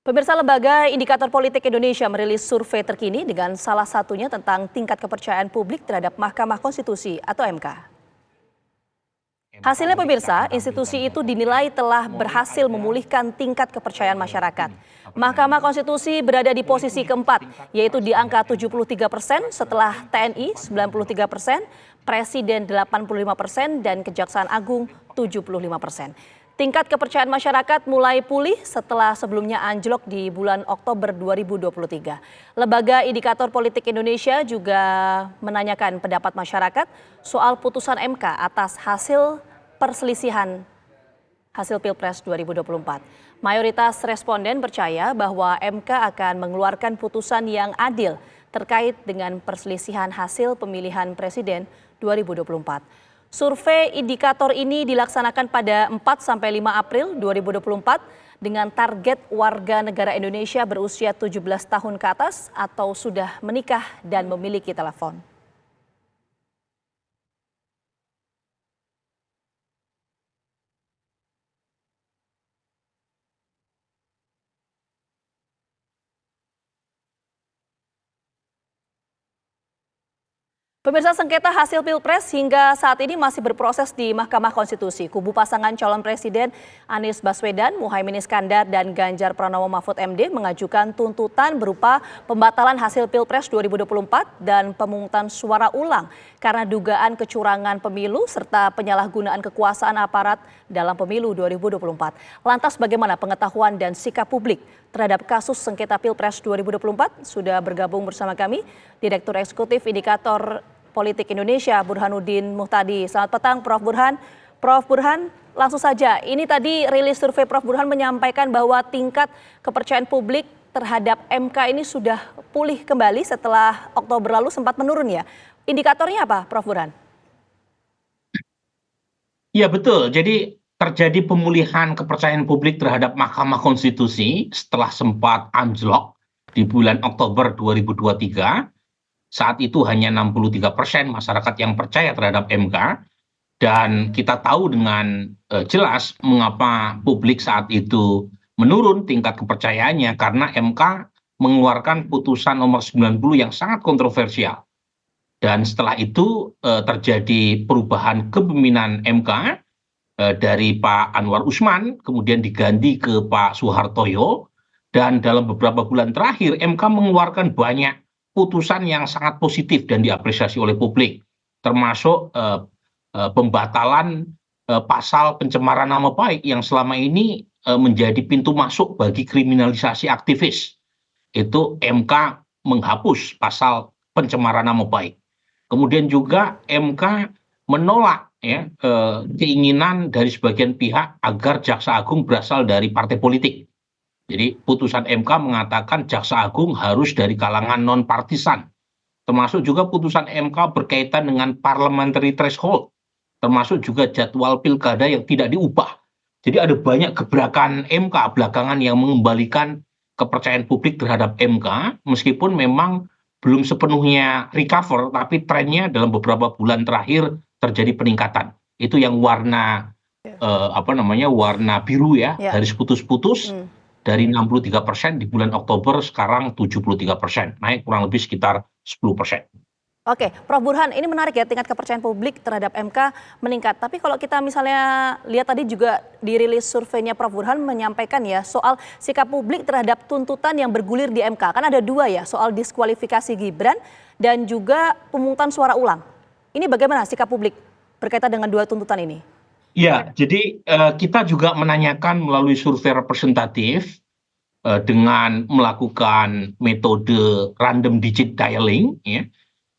Pemirsa, Lembaga Indikator Politik Indonesia merilis survei terkini dengan salah satunya tentang tingkat kepercayaan publik terhadap Mahkamah Konstitusi atau MK. Hasilnya pemirsa, institusi itu dinilai telah berhasil memulihkan tingkat kepercayaan masyarakat. Mahkamah Konstitusi berada di posisi keempat, yaitu di angka 73% setelah TNI 93%, Presiden 85% dan Kejaksaan Agung 75%. Tingkat kepercayaan masyarakat mulai pulih setelah sebelumnya anjlok di bulan Oktober 2023. Lembaga Indikator Politik Indonesia juga menanyakan pendapat masyarakat soal putusan MK atas hasil perselisihan hasil Pilpres 2024. Mayoritas responden percaya bahwa MK akan mengeluarkan putusan yang adil terkait dengan perselisihan hasil pemilihan presiden 2024. Survei indikator ini dilaksanakan pada 4-5 April 2024 dengan target warga negara Indonesia berusia 17 tahun ke atas atau sudah menikah dan memiliki telepon. Pemirsa, sengketa hasil Pilpres hingga saat ini masih berproses di Mahkamah Konstitusi. Kubu pasangan calon presiden Anies Baswedan, Muhaimin Iskandar, dan Ganjar Pranowo Mahfud MD mengajukan tuntutan berupa pembatalan hasil Pilpres 2024 dan pemungutan suara ulang karena dugaan kecurangan pemilu serta penyalahgunaan kekuasaan aparat dalam pemilu 2024. Lantas bagaimana pengetahuan dan sikap publik terhadap kasus sengketa Pilpres 2024? Sudah bergabung bersama kami Direktur Eksekutif Indikator Politik Indonesia, Burhanuddin Muhtadi. Selamat petang, Prof. Burhan. Prof. Burhan, langsung saja. Ini tadi rilis survei Prof. Burhan menyampaikan bahwa tingkat kepercayaan publik terhadap MK ini sudah pulih kembali setelah Oktober lalu sempat menurun ya. Indikatornya apa, Prof. Burhan? Ya betul, jadi terjadi pemulihan kepercayaan publik terhadap Mahkamah Konstitusi setelah sempat anjlok di bulan Oktober 2023. Saat itu hanya 63% masyarakat yang percaya terhadap MK. Dan kita tahu dengan jelas mengapa publik saat itu menurun tingkat kepercayaannya, karena MK mengeluarkan putusan nomor 90 yang sangat kontroversial. Dan setelah itu terjadi perubahan kepemimpinan MK dari Pak Anwar Usman, kemudian diganti ke Pak Soehartoyo, dan dalam beberapa bulan terakhir MK mengeluarkan banyak putusan yang sangat positif dan diapresiasi oleh publik, termasuk pembatalan pasal pencemaran nama baik yang selama ini menjadi pintu masuk bagi kriminalisasi aktivis. Itu MK menghapus pasal pencemaran nama baik. Kemudian juga MK menolak keinginan dari sebagian pihak agar Jaksa Agung berasal dari partai politik. Jadi putusan MK mengatakan Jaksa Agung harus dari kalangan non-partisan. Termasuk juga putusan MK berkaitan dengan parliamentary threshold. Termasuk juga jadwal pilkada yang tidak diubah. Jadi ada banyak gebrakan MK belakangan yang mengembalikan kepercayaan publik terhadap MK. Meskipun memang belum sepenuhnya recover, tapi trennya dalam beberapa bulan terakhir terjadi peningkatan. Itu yang warna warna biru ya. Garis putus-putus. Dari 63% di bulan Oktober sekarang 73%, naik kurang lebih sekitar 10%. Oke, Prof. Burhan, ini menarik ya, tingkat kepercayaan publik terhadap MK meningkat. Tapi kalau kita misalnya lihat tadi juga dirilis surveinya Prof. Burhan menyampaikan ya soal sikap publik terhadap tuntutan yang bergulir di MK. Kan ada dua ya, soal diskualifikasi Gibran dan juga pemungutan suara ulang. Ini bagaimana sikap publik berkaitan dengan dua tuntutan ini? Ya, jadi kita juga menanyakan melalui survei representatif dengan melakukan metode random digit dialing, ya,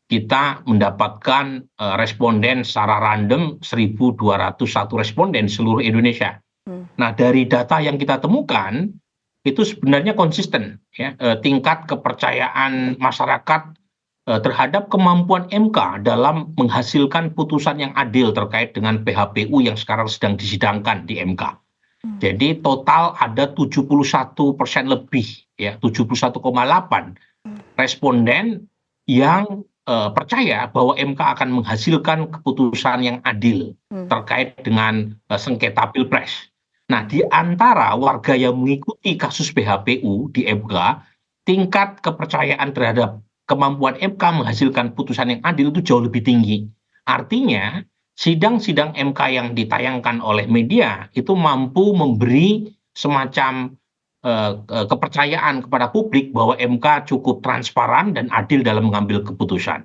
kita mendapatkan responden secara random 1.201 responden seluruh Indonesia. Nah, dari data yang kita temukan itu sebenarnya konsisten, ya, tingkat kepercayaan masyarakat terhadap kemampuan MK dalam menghasilkan putusan yang adil terkait dengan PHPU yang sekarang sedang disidangkan di MK. Jadi total ada 71% lebih, ya 71,8 responden yang percaya bahwa MK akan menghasilkan keputusan yang adil terkait dengan sengketa Pilpres. Nah, di antara warga yang mengikuti kasus PHPU di MK, tingkat kepercayaan terhadap kemampuan MK menghasilkan putusan yang adil itu jauh lebih tinggi. Artinya, sidang-sidang MK yang ditayangkan oleh media itu mampu memberi semacam kepercayaan kepada publik bahwa MK cukup transparan dan adil dalam mengambil keputusan.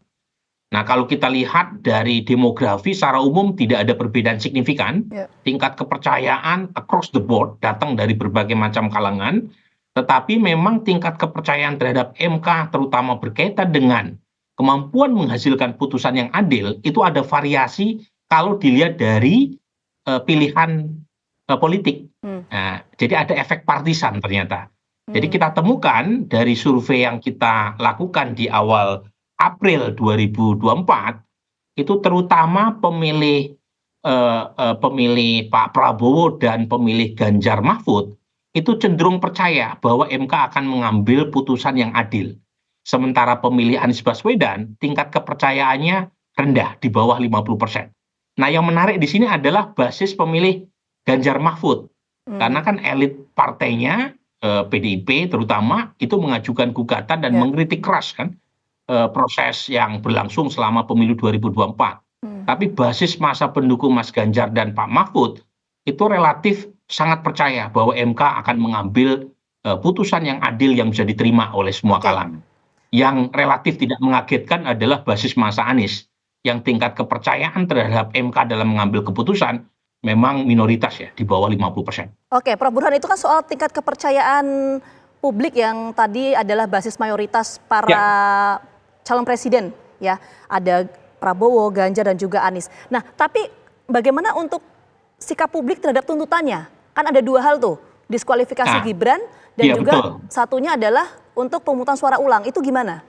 Nah, kalau kita lihat dari demografi secara umum tidak ada perbedaan signifikan. Tingkat kepercayaan across the board datang dari berbagai macam kalangan, tetapi memang tingkat kepercayaan terhadap MK terutama berkaitan dengan kemampuan menghasilkan putusan yang adil itu ada variasi kalau dilihat dari pilihan politik. Nah, jadi ada efek partisan ternyata. Jadi kita temukan dari survei yang kita lakukan di awal April 2024 itu terutama pemilih Pak Prabowo dan pemilih Ganjar Mahfud itu cenderung percaya bahwa MK akan mengambil putusan yang adil. Sementara pemilih Anies Baswedan tingkat kepercayaannya rendah di bawah 50%. Nah, yang menarik di sini adalah basis pemilih Ganjar Mahfud. Karena kan elit partainya PDIP terutama itu mengajukan gugatan dan mengkritik keras kan proses yang berlangsung selama pemilu 2024. Tapi basis masa pendukung Mas Ganjar dan Pak Mahfud itu relatif sangat percaya bahwa MK akan mengambil putusan yang adil yang bisa diterima oleh semua kalangan. Yang relatif tidak mengagetkan adalah basis masa Anies yang tingkat kepercayaan terhadap MK dalam mengambil keputusan memang minoritas ya, di bawah 50%. Oke, Prof. Burhan, itu kan soal tingkat kepercayaan publik yang tadi adalah basis mayoritas para calon presiden ya. Ada Prabowo, Ganjar dan juga Anies. Nah, tapi bagaimana untuk sikap publik terhadap tuntutannya? Kan ada dua hal tuh, diskualifikasi Gibran dan juga satunya adalah untuk pemungutan suara ulang. Itu gimana?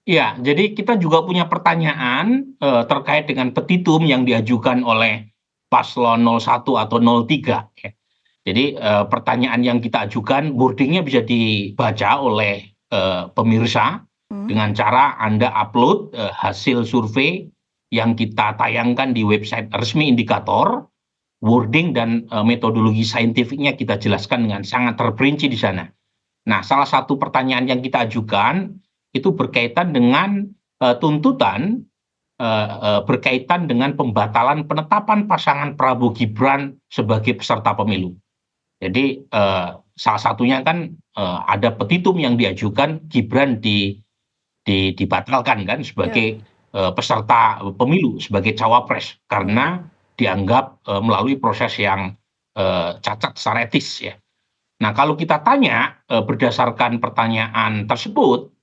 Ya, jadi kita juga punya pertanyaan terkait dengan petitum yang diajukan oleh paslon 01 atau 03. Ya. Jadi pertanyaan yang kita ajukan, wordingnya bisa dibaca oleh pemirsa dengan cara Anda upload hasil survei yang kita tayangkan di website resmi Indikator, wording dan metodologi saintifiknya kita jelaskan dengan sangat terperinci di sana. Nah, salah satu pertanyaan yang kita ajukan itu berkaitan dengan tuntutan berkaitan dengan pembatalan penetapan pasangan Prabowo Gibran sebagai peserta pemilu. Jadi salah satunya kan ada petitum yang diajukan Gibran dibatalkan kan sebagai peserta pemilu, sebagai cawapres karena dianggap melalui proses yang cacat secara etis ya. Nah, kalau kita tanya berdasarkan pertanyaan tersebut,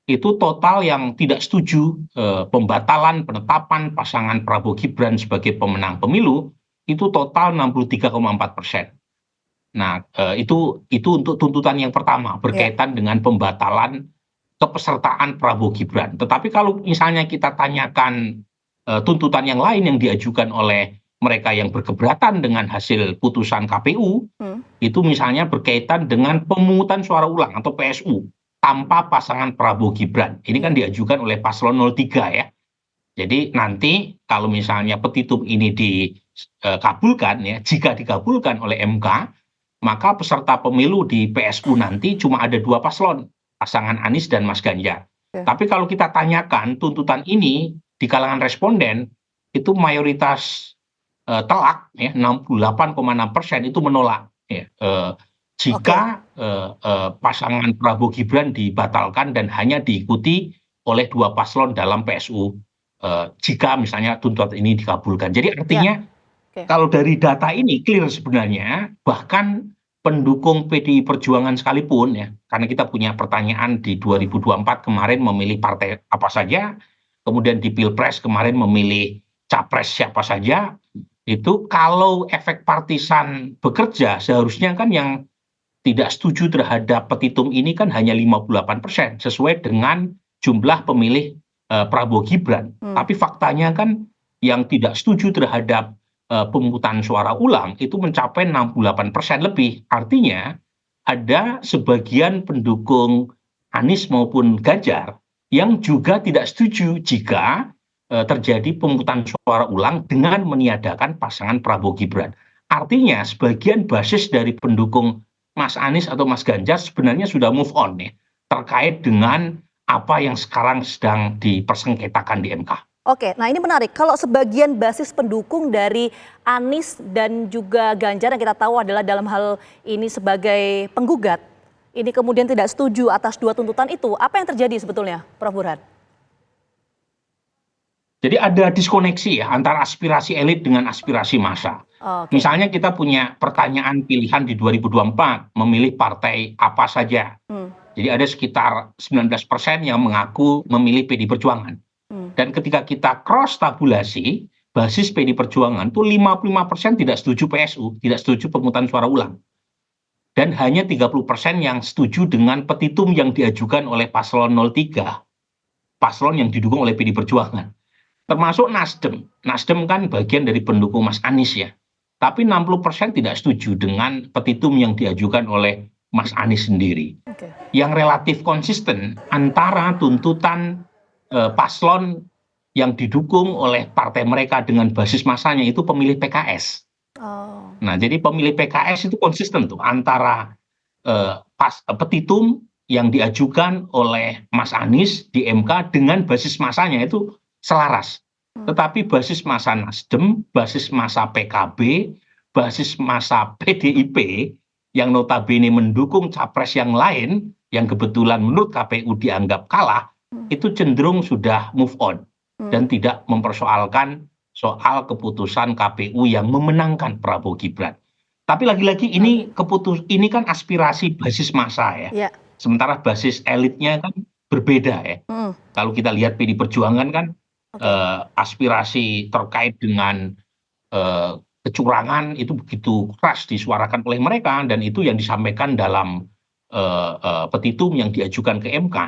itu total yang tidak setuju pembatalan penetapan pasangan Prabowo Gibran sebagai pemenang pemilu itu total 63,4%. Nah, itu untuk tuntutan yang pertama berkaitan dengan pembatalan kepesertaan Prabowo Gibran. Tetapi kalau misalnya kita tanyakan tuntutan yang lain yang diajukan oleh mereka yang berkeberatan dengan hasil putusan KPU, itu misalnya berkaitan dengan pemungutan suara ulang atau PSU tanpa pasangan Prabowo Gibran. Ini kan diajukan oleh paslon 03 ya. Jadi nanti kalau misalnya petitum ini dikabulkan ya, jika dikabulkan oleh MK, maka peserta pemilu di PSU nanti cuma ada dua paslon, pasangan Anies dan Mas Ganjar. Tapi kalau kita tanyakan tuntutan ini di kalangan responden, itu mayoritas telak ya, 68,6% itu menolak ya. Jika pasangan Prabowo Gibran dibatalkan dan hanya diikuti oleh dua paslon dalam PSU, jika misalnya tuntutan ini dikabulkan. Jadi artinya kalau dari data ini clear sebenarnya, bahkan pendukung PDI Perjuangan sekalipun ya, karena kita punya pertanyaan di 2024 kemarin memilih partai apa saja, kemudian di Pilpres kemarin memilih capres siapa saja, itu kalau efek partisan bekerja seharusnya kan yang tidak setuju terhadap petitum ini kan hanya 58% sesuai dengan jumlah pemilih Prabowo Gibran. Tapi faktanya kan yang tidak setuju terhadap pemungutan suara ulang itu mencapai 68% lebih. Artinya ada sebagian pendukung Anies maupun Ganjar yang juga tidak setuju jika terjadi pemungutan suara ulang dengan meniadakan pasangan Prabowo Gibran. Artinya sebagian basis dari pendukung Mas Anies atau Mas Ganjar sebenarnya sudah move on nih terkait dengan apa yang sekarang sedang dipersengketakan di MK. Oke, nah ini menarik. Kalau sebagian basis pendukung dari Anies dan juga Ganjar yang kita tahu adalah dalam hal ini sebagai penggugat, ini kemudian tidak setuju atas dua tuntutan itu, apa yang terjadi sebetulnya, Prof. Burhan? Jadi ada diskoneksi ya antara aspirasi elit dengan aspirasi massa. Oke. Misalnya kita punya pertanyaan pilihan di 2024, memilih partai apa saja. Jadi ada sekitar 19% yang mengaku memilih PD Perjuangan. Dan ketika kita cross tabulasi, basis PD Perjuangan itu 55% tidak setuju PSU, tidak setuju pemungutan suara ulang. Dan hanya 30% yang setuju dengan petitum yang diajukan oleh paslon 03, paslon yang didukung oleh PD Perjuangan. Termasuk Nasdem. Nasdem kan bagian dari pendukung Mas Anies ya. Tapi 60% tidak setuju dengan petitum yang diajukan oleh Mas Anies sendiri. Oke. Yang relatif konsisten antara tuntutan paslon yang didukung oleh partai mereka dengan basis massanya itu pemilih PKS. Oh. Nah, jadi pemilih PKS itu konsisten tuh antara petitum yang diajukan oleh Mas Anies di MK dengan basis massanya itu selaras. Tetapi basis massa Nasdem, basis massa PKB, basis massa PDIP yang notabene mendukung capres yang lain yang kebetulan menurut KPU dianggap kalah, itu cenderung sudah move on dan tidak mempersoalkan soal keputusan KPU yang memenangkan Prabowo Gibran. Tapi lagi-lagi ini kan aspirasi basis massa ya. Ya. Sementara basis elitnya kan berbeda ya. Kalau kita lihat PD Perjuangan kan aspirasi terkait dengan kecurangan itu begitu keras disuarakan oleh mereka dan itu yang disampaikan dalam petitum yang diajukan ke MK.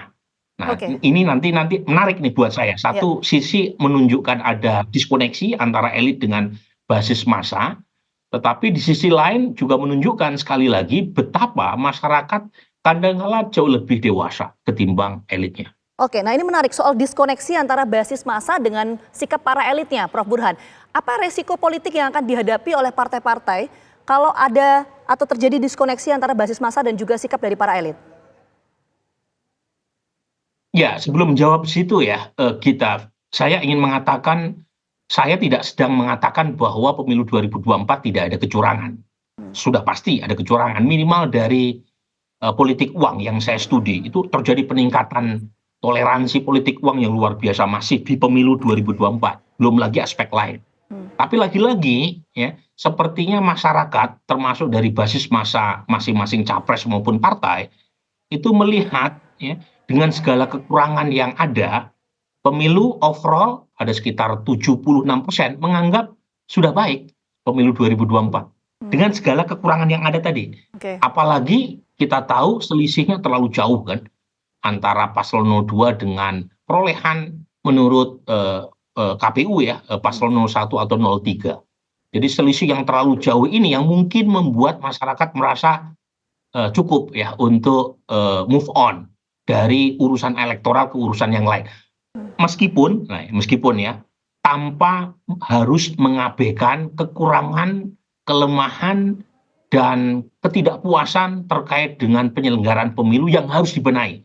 Nah, ini nanti menarik nih buat saya. Satu sisi menunjukkan ada diskoneksi antara elit dengan basis massa, tetapi di sisi lain juga menunjukkan sekali lagi betapa masyarakat kadang-kala jauh lebih dewasa ketimbang elitnya. Oke, nah ini menarik soal diskoneksi antara basis massa dengan sikap para elitnya, Prof. Burhan. Apa resiko politik yang akan dihadapi oleh partai-partai kalau ada atau terjadi diskoneksi antara basis massa dan juga sikap dari para elit? Ya, sebelum menjawab situ ya, saya ingin mengatakan, saya tidak sedang mengatakan bahwa pemilu 2024 tidak ada kecurangan. Sudah pasti ada kecurangan, minimal dari politik uang yang saya studi, itu terjadi peningkatan toleransi politik uang yang luar biasa masif di pemilu 2024, belum lagi aspek lain. Tapi lagi-lagi ya, sepertinya masyarakat termasuk dari basis massa masing-masing capres maupun partai itu melihat ya, dengan segala kekurangan yang ada, pemilu overall ada sekitar 76% menganggap sudah baik pemilu 2024 dengan segala kekurangan yang ada tadi. Apalagi kita tahu selisihnya terlalu jauh kan antara paslon 02 dengan perolehan menurut KPU ya, paslon 01 atau 03. Jadi selisih yang terlalu jauh ini yang mungkin membuat masyarakat merasa cukup ya untuk move on dari urusan elektoral ke urusan yang lain. Meskipun ya tanpa harus mengabaikan kekurangan, kelemahan dan ketidakpuasan terkait dengan penyelenggaraan pemilu yang harus dibenahi.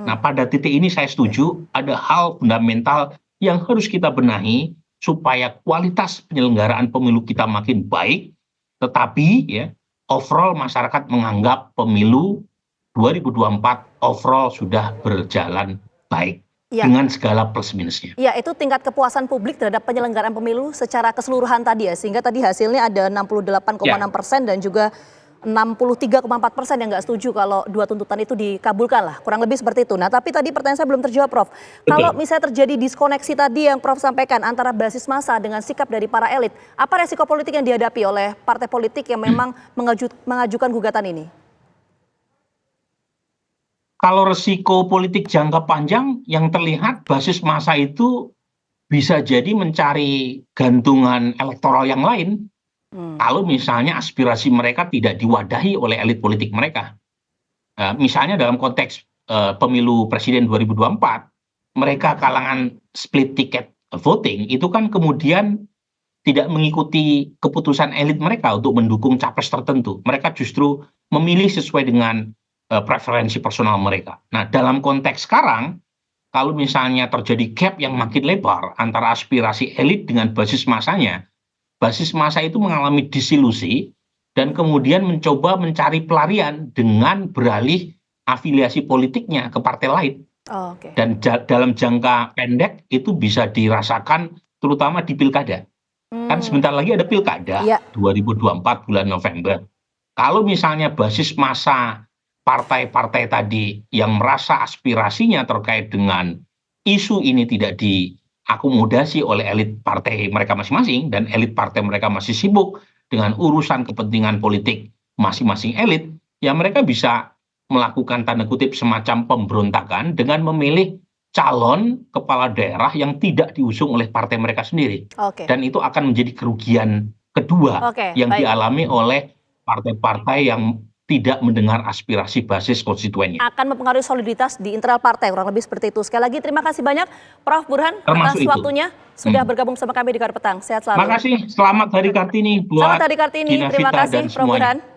Nah, pada titik ini saya setuju ada hal fundamental yang harus kita benahi supaya kualitas penyelenggaraan pemilu kita makin baik, tetapi ya overall masyarakat menganggap pemilu 2024 overall sudah berjalan baik dengan segala plus minusnya. Ya, itu tingkat kepuasan publik terhadap penyelenggaraan pemilu secara keseluruhan tadi ya, sehingga tadi hasilnya ada 68,6% dan juga 63,4% yang nggak setuju kalau dua tuntutan itu dikabulkan lah, kurang lebih seperti itu. Nah, tapi tadi pertanyaan saya belum terjawab, Prof. Kalau misalnya terjadi diskoneksi tadi yang Prof sampaikan antara basis massa dengan sikap dari para elit, apa resiko politik yang dihadapi oleh partai politik yang memang mengajukan gugatan ini? Kalau resiko politik jangka panjang yang terlihat basis massa itu bisa jadi mencari gantungan elektoral yang lain. Kalau misalnya aspirasi mereka tidak diwadahi oleh elit politik mereka. Misalnya dalam konteks pemilu presiden 2024, mereka kalangan split ticket voting itu kan kemudian tidak mengikuti keputusan elit mereka untuk mendukung capres tertentu. Mereka justru memilih sesuai dengan preferensi personal mereka. Nah, dalam konteks sekarang, kalau misalnya terjadi gap yang makin lebar antara aspirasi elit dengan basis masanya, basis massa itu mengalami disilusi dan kemudian mencoba mencari pelarian dengan beralih afiliasi politiknya ke partai lain. Oh, oke. Dan dalam jangka pendek itu bisa dirasakan terutama di pilkada. Kan sebentar lagi ada pilkada Iya. 2024 bulan November. Kalau misalnya basis massa partai-partai tadi yang merasa aspirasinya terkait dengan isu ini tidak diakomodasi oleh elit partai mereka masing-masing dan elit partai mereka masih sibuk dengan urusan kepentingan politik masing-masing elit, ya mereka bisa melakukan tanda kutip semacam pemberontakan dengan memilih calon kepala daerah yang tidak diusung oleh partai mereka sendiri. Oke. Dan itu akan menjadi kerugian kedua Oke, yang baik. dialami oleh partai-partai yang tidak mendengar aspirasi basis konstituennya. Akan mempengaruhi soliditas di internal partai, kurang lebih seperti itu. Sekali lagi terima kasih banyak Prof. Burhan atas Termasuk itu. waktunya sudah bergabung sama kami di Garda Petang. Sehat selalu. Makasih, selamat Hari Kartini buat Selamat Hari Kartini. Gina Terima Vita kasih dan Prof. semuanya. Burhan.